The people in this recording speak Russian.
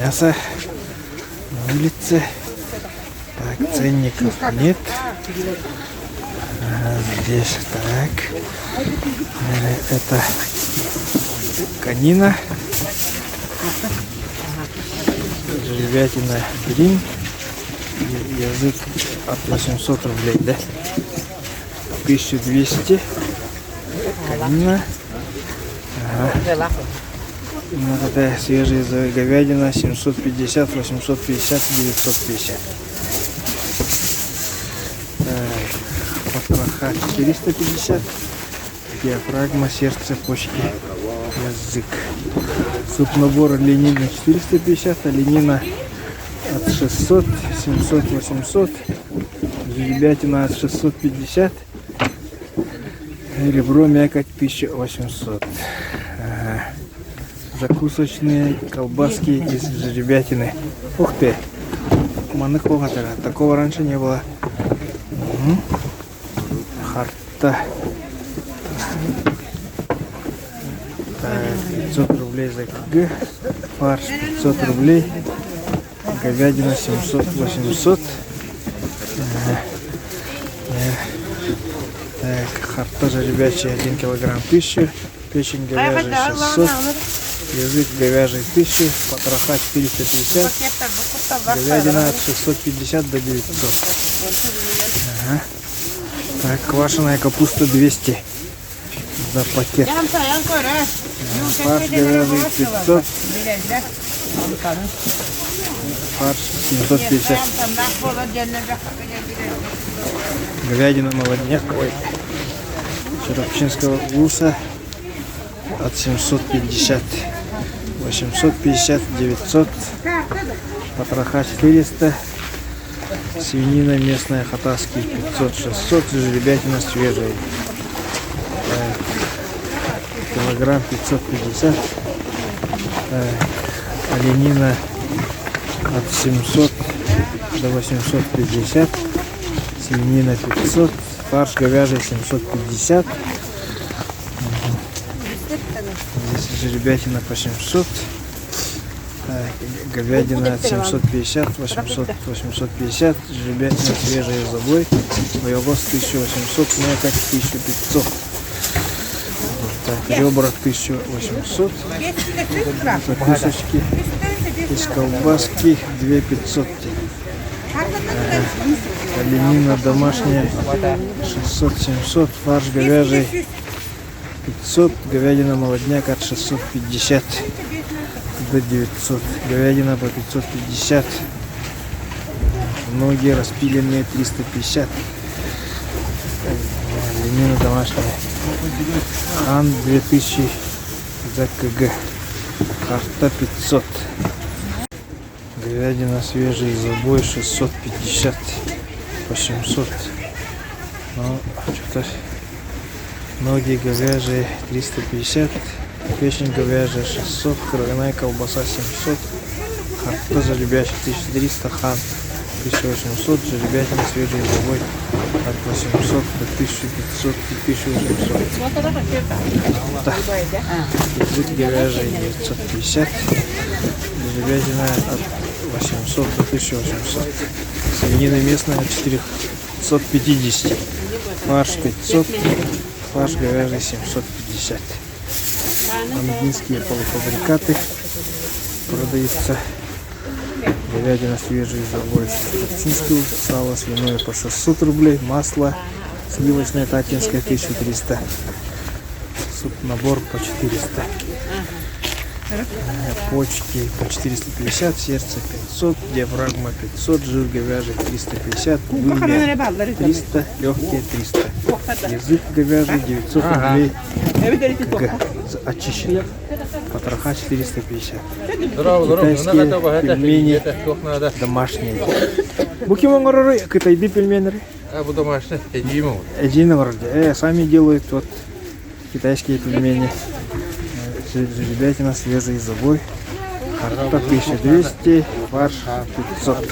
Мясо на улице. Так, ценников нет. Здесь так. Это конина. Жеребятина грин. Язык от 800 рублей, да? 1200. Конина. Ага. Вот это свежая говядина 750, 850, 950. Потроха 450. Диафрагма, сердце, почки, язык. Суп-набор оленина 450, оленина от 600, 700, 800. Жеребятина от 650. Ребро, мякоть 1800. Закусочные колбаски из жеребятины. Ух ты! Такого раньше не было. Харта. 500 рублей за КГ. Фарш 500 рублей. Говядина 700, 800. Так, харта жеребячая 1 килограмм 1000. Печень говяжья 600. Язык говяжий 1000, потроха 450, говядина от 650 до 900. Ага. Так, квашеная капуста 200 за пакет. Фарш говяжий 500, фарш 750. Говядина молодняк, ой, черепчинского вкуса от 750. 850, 900, потроха 400, свинина местная хатаский 500, 600, жеребятина свежая, килограмм 550, оленина от 700 до 850, свинина 500, фарш говяжий 750. Здесь жеребятина по 700, говядина от 750, 800, 850, жеребятина свежая забой, боевоз 1800, мякоть 1500, так, ребра 1800, закусочки из колбаски 2500, оленина домашняя 600-700, фарш говяжий 500, говядина молодняк от 650 до 900, говядина по 550, ноги распиленные 350, оленина домашняя, хан 2000 за КГ, карта 500, говядина свежий забой 650 по 700, ну что-то. Ноги говяжьи 350, печень говяжья 600, кровяная колбаса 700, харта жеребячая 1300, хан 1800, жеребятина свежий забой от 800 до 1500 и 1800. Так. Язык говяжий 950, жеребятина от 800 до 1800, свинина местная 450, фарш 500, фарш говяжий 750. Ангинские полуфабрикаты продаются. Говядина свежий забой Черепчинский, сало свиное по 600 рублей, масло сливочное татинское 1300, суп-набор по 400, почки по 450, сердце 500, диафрагма 500, жир говяжий 350, вымя 300, легкие 300, язык говяжий 900 рублей, очищенный, потроха 450. Китайские пельмени домашние. Буки монгоры, китайские пельмени. Домашние, сами делают вот китайские пельмени. Жеребятина свежий забой. Харта 1200, фарш 500.